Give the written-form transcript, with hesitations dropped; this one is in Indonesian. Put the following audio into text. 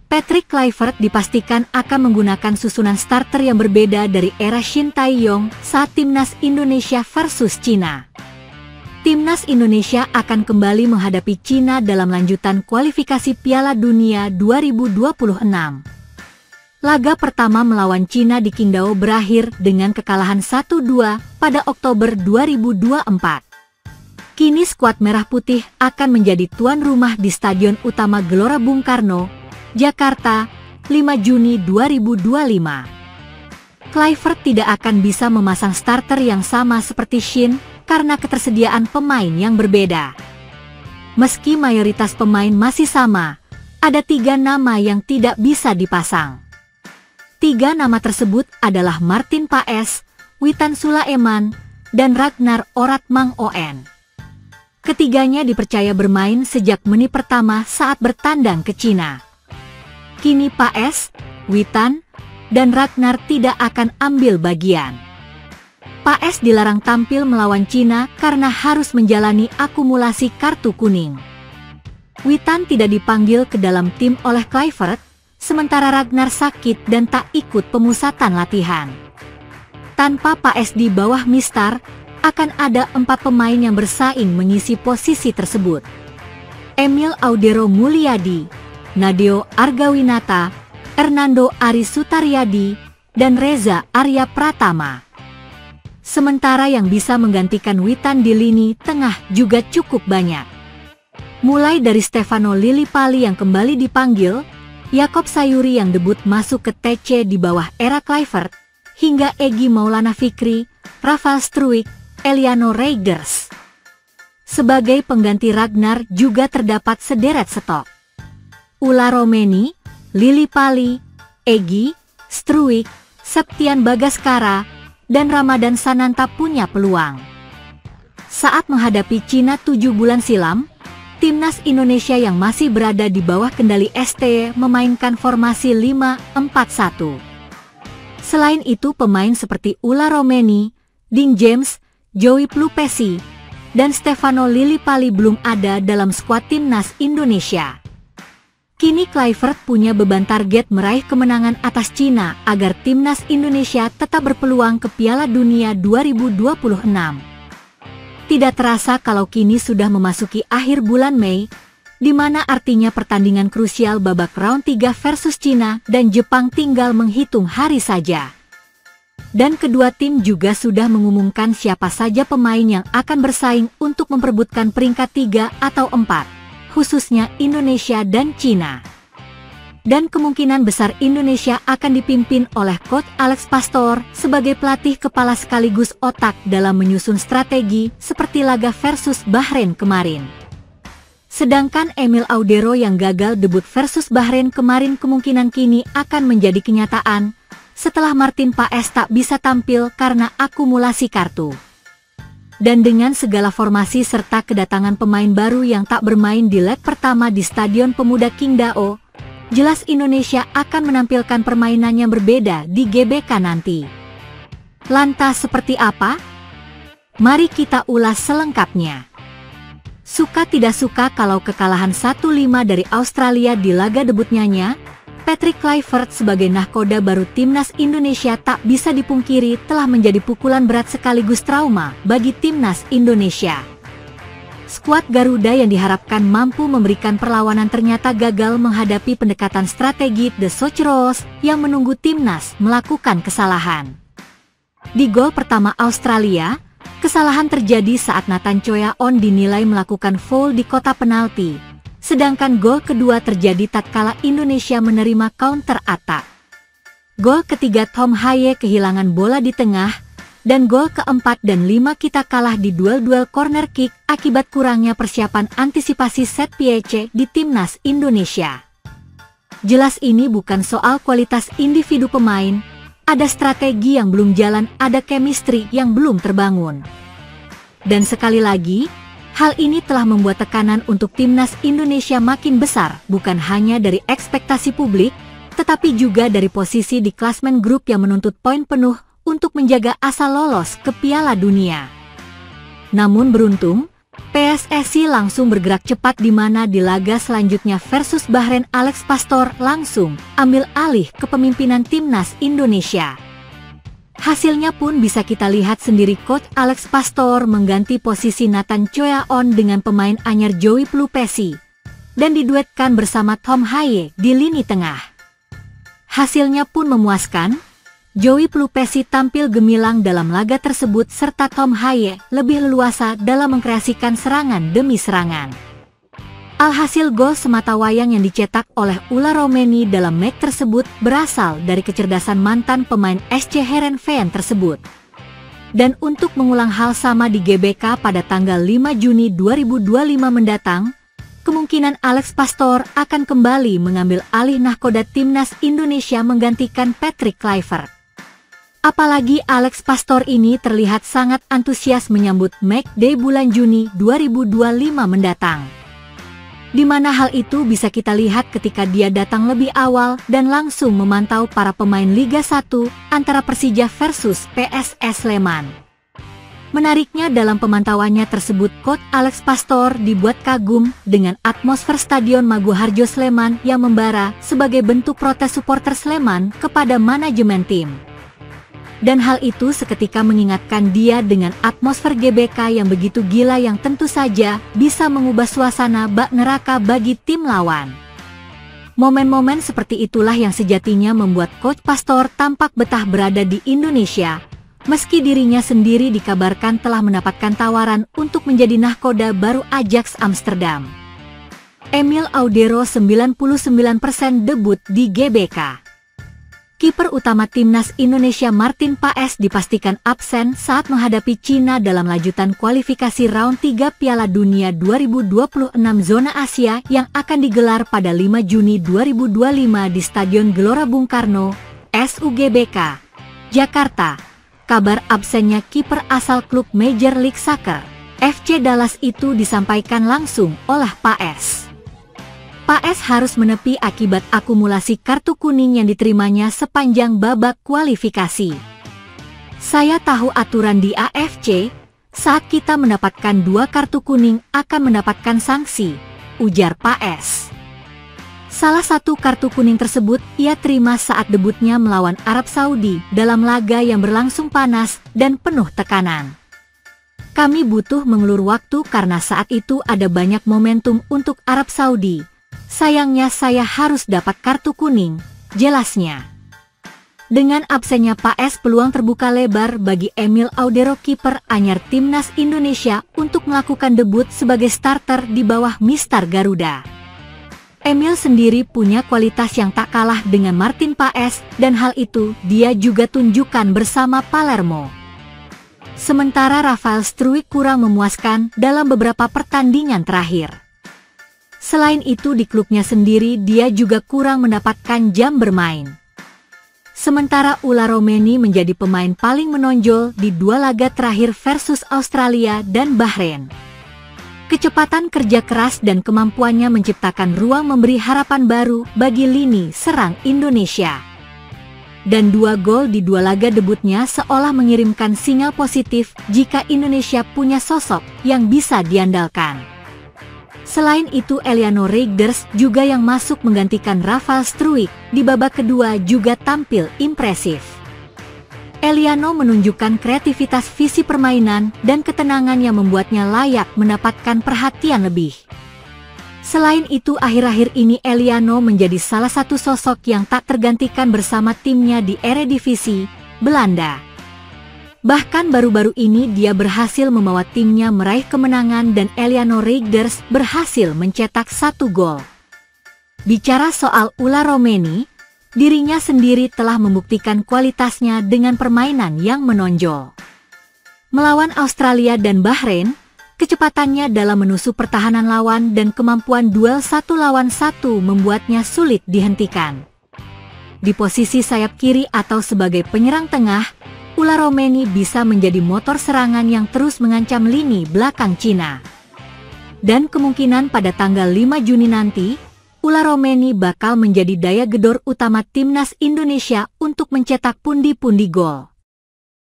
Patrick Kluivert dipastikan akan menggunakan susunan starter yang berbeda dari era Shin Tae-yong saat Timnas Indonesia versus Cina. Timnas Indonesia akan kembali menghadapi Cina dalam lanjutan kualifikasi Piala Dunia 2026. Laga pertama melawan Cina di Qingdao berakhir dengan kekalahan 1-2 pada Oktober 2024. Kini skuad Merah Putih akan menjadi tuan rumah di Stadion Utama Gelora Bung Karno, Jakarta, 5 Juni 2025. Kluivert tidak akan bisa memasang starter yang sama seperti Shin karena ketersediaan pemain yang berbeda. Meski mayoritas pemain masih sama, ada 3 nama yang tidak bisa dipasang. 3 nama tersebut adalah Martin Paes, Witan Sulaiman, dan Ragnar Oratmangoen. Ketiganya dipercaya bermain sejak menit pertama saat bertandang ke Cina. Kini Paes, Witan, dan Ragnar tidak akan ambil bagian. Paes dilarang tampil melawan Cina karena harus menjalani akumulasi kartu kuning. Witan tidak dipanggil ke dalam tim oleh Kluivert, sementara Ragnar sakit dan tak ikut pemusatan latihan. Tanpa Paes di bawah Mistar, akan ada 4 pemain yang bersaing mengisi posisi tersebut. Emil Audero Mulyadi, Nadeo Argawinata, Hernando Ari Sutaryadi, dan Reza Arya Pratama. Sementara yang bisa menggantikan Witan di lini tengah juga cukup banyak. Mulai dari Stefano Lillipali yang kembali dipanggil, Yakob Sayuri yang debut masuk ke TC di bawah era Kluivert, hingga Egy Maulana Fikri, Rafael Struijk, Eliano Reigers. Sebagai pengganti Ragnar juga terdapat sederet stok. Ula Romeni, Lillipali, Egy, Struijk, Septian Bagaskara, dan Ramadan Sananta punya peluang. Saat menghadapi Cina 7 bulan silam, Timnas Indonesia yang masih berada di bawah kendali STY memainkan formasi 5-4-1. Selain itu pemain seperti Ula Romeni, Ding James, Joey Plupesi, dan Stefano Lillipali belum ada dalam skuad Timnas Indonesia. Kini Kluivert punya beban target meraih kemenangan atas Cina agar Timnas Indonesia tetap berpeluang ke Piala Dunia 2026. Tidak terasa kalau kini sudah memasuki akhir bulan Mei, di mana artinya pertandingan krusial babak round 3 versus Cina dan Jepang tinggal menghitung hari saja. Dan kedua tim juga sudah mengumumkan siapa saja pemain yang akan bersaing untuk memperebutkan peringkat 3 atau 4. Khususnya Indonesia dan Cina. Dan kemungkinan besar Indonesia akan dipimpin oleh Coach Alex Pastor sebagai pelatih kepala sekaligus otak dalam menyusun strategi seperti laga versus Bahrain kemarin. Sedangkan Emil Audero yang gagal debut versus Bahrain kemarin kemungkinan kini akan menjadi kenyataan setelah Martin Paes tak bisa tampil karena akumulasi kartu. Dan dengan segala formasi serta kedatangan pemain baru yang tak bermain di leg pertama di Stadion Pemuda Qingdao, jelas Indonesia akan menampilkan permainan yang berbeda di GBK nanti. Lantas seperti apa? Mari kita ulas selengkapnya. Suka tidak suka kalau kekalahan 1-5 dari Australia di laga debutnya, Patrick Kluivert sebagai nahkoda baru Timnas Indonesia tak bisa dipungkiri telah menjadi pukulan berat sekaligus trauma bagi Timnas Indonesia. Skuad Garuda yang diharapkan mampu memberikan perlawanan ternyata gagal menghadapi pendekatan strategi The Socceroos yang menunggu Timnas melakukan kesalahan. Di gol pertama Australia, kesalahan terjadi saat Nathan Choyaon dinilai melakukan foul di kotak penalti. Sedangkan gol kedua terjadi tatkala Indonesia menerima counter attack. Gol ketiga Tom Haye kehilangan bola di tengah, dan gol keempat dan 5 kita kalah di duel-duel corner kick akibat kurangnya persiapan antisipasi set piece di Timnas Indonesia. Jelas ini bukan soal kualitas individu pemain, ada strategi yang belum jalan, ada chemistry yang belum terbangun. Dan sekali lagi, hal ini telah membuat tekanan untuk Timnas Indonesia makin besar, bukan hanya dari ekspektasi publik, tetapi juga dari posisi di klasmen grup yang menuntut poin penuh untuk menjaga asa lolos ke Piala Dunia. Namun beruntung, PS PSSI langsung bergerak cepat di mana di laga selanjutnya versus Bahrain Alex Pastor langsung ambil alih kepemimpinan timnas Indonesia. Hasilnya pun bisa kita lihat sendiri, Coach Alex Pastor mengganti posisi Nathan Choyaon dengan pemain anyar Joey Plupesi dan diduetkan bersama Tom Haye di lini tengah. Hasilnya pun memuaskan. Joey Plupesi tampil gemilang dalam laga tersebut serta Tom Haye lebih leluasa dalam mengkreasikan serangan demi serangan. Alhasil gol sematawayang yang dicetak oleh Ula Romeni dalam match tersebut berasal dari kecerdasan mantan pemain SC Heerenveen tersebut. Dan untuk mengulang hal sama di GBK pada tanggal 5 Juni 2025 mendatang, kemungkinan Alex Pastor akan kembali mengambil alih nahkoda timnas Indonesia menggantikan Patrick Kluivert. Apalagi Alex Pastor ini terlihat sangat antusias menyambut match day bulan Juni 2025 mendatang. Di mana hal itu bisa kita lihat ketika dia datang lebih awal dan langsung memantau para pemain Liga 1 antara Persija versus PSS Sleman. Menariknya dalam pemantauannya tersebut, Coach Alex Pastor dibuat kagum dengan atmosfer Stadion Maguharjo Sleman yang membara sebagai bentuk protes supporter Sleman kepada manajemen tim. Dan hal itu seketika mengingatkan dia dengan atmosfer GBK yang begitu gila yang tentu saja bisa mengubah suasana bak neraka bagi tim lawan. Momen-momen seperti itulah yang sejatinya membuat Coach Pastor tampak betah berada di Indonesia, meski dirinya sendiri dikabarkan telah mendapatkan tawaran untuk menjadi nahkoda baru Ajax Amsterdam. Emil Audero 99% debut di GBK. Kiper utama timnas Indonesia Martin Paes dipastikan absen saat menghadapi Cina dalam lanjutan kualifikasi round 3 Piala Dunia 2026 zona Asia yang akan digelar pada 5 Juni 2025 di Stadion Gelora Bung Karno, SUGBK, Jakarta. Kabar absennya kiper asal klub Major League Soccer, FC Dallas itu disampaikan langsung oleh Paes. Paes harus menepi akibat akumulasi kartu kuning yang diterimanya sepanjang babak kualifikasi. Saya tahu aturan di AFC, saat kita mendapatkan 2 kartu kuning akan mendapatkan sanksi, ujar Paes. Salah satu kartu kuning tersebut ia terima saat debutnya melawan Arab Saudi dalam laga yang berlangsung panas dan penuh tekanan. Kami butuh mengulur waktu karena saat itu ada banyak momentum untuk Arab Saudi. Sayangnya saya harus dapat kartu kuning, jelasnya. Dengan absennya Paes, peluang terbuka lebar bagi Emil Audero kiper anyar timnas Indonesia untuk melakukan debut sebagai starter di bawah Mister Garuda. Emil sendiri punya kualitas yang tak kalah dengan Martin Paes dan hal itu dia juga tunjukkan bersama Palermo. Sementara Rafael Struijk kurang memuaskan dalam beberapa pertandingan terakhir. Selain itu di klubnya sendiri dia juga kurang mendapatkan jam bermain. Sementara Ula Romeni menjadi pemain paling menonjol di 2 laga terakhir versus Australia dan Bahrain. Kecepatan kerja keras dan kemampuannya menciptakan ruang memberi harapan baru bagi lini serang Indonesia. Dan 2 gol di 2 laga debutnya seolah mengirimkan sinyal positif jika Indonesia punya sosok yang bisa diandalkan. Selain itu Eliano Reigders juga yang masuk menggantikan Rafael Struijk di babak kedua juga tampil impresif. Eliano menunjukkan kreativitas visi permainan dan ketenangan yang membuatnya layak mendapatkan perhatian lebih. Selain itu akhir-akhir ini Eliano menjadi salah satu sosok yang tak tergantikan bersama timnya di Eredivisie, Belanda. Bahkan baru-baru ini dia berhasil membawa timnya meraih kemenangan dan Eliano Reigders berhasil mencetak 1 gol. Bicara soal Ula Romeni, dirinya sendiri telah membuktikan kualitasnya dengan permainan yang menonjol. Melawan Australia dan Bahrain, kecepatannya dalam menusuk pertahanan lawan dan kemampuan duel 1 lawan 1 membuatnya sulit dihentikan. Di posisi sayap kiri atau sebagai penyerang tengah, Ula Romeni bisa menjadi motor serangan yang terus mengancam lini belakang Cina. Dan kemungkinan pada tanggal 5 Juni nanti, Ula Romeni bakal menjadi daya gedor utama timnas Indonesia untuk mencetak pundi-pundi gol.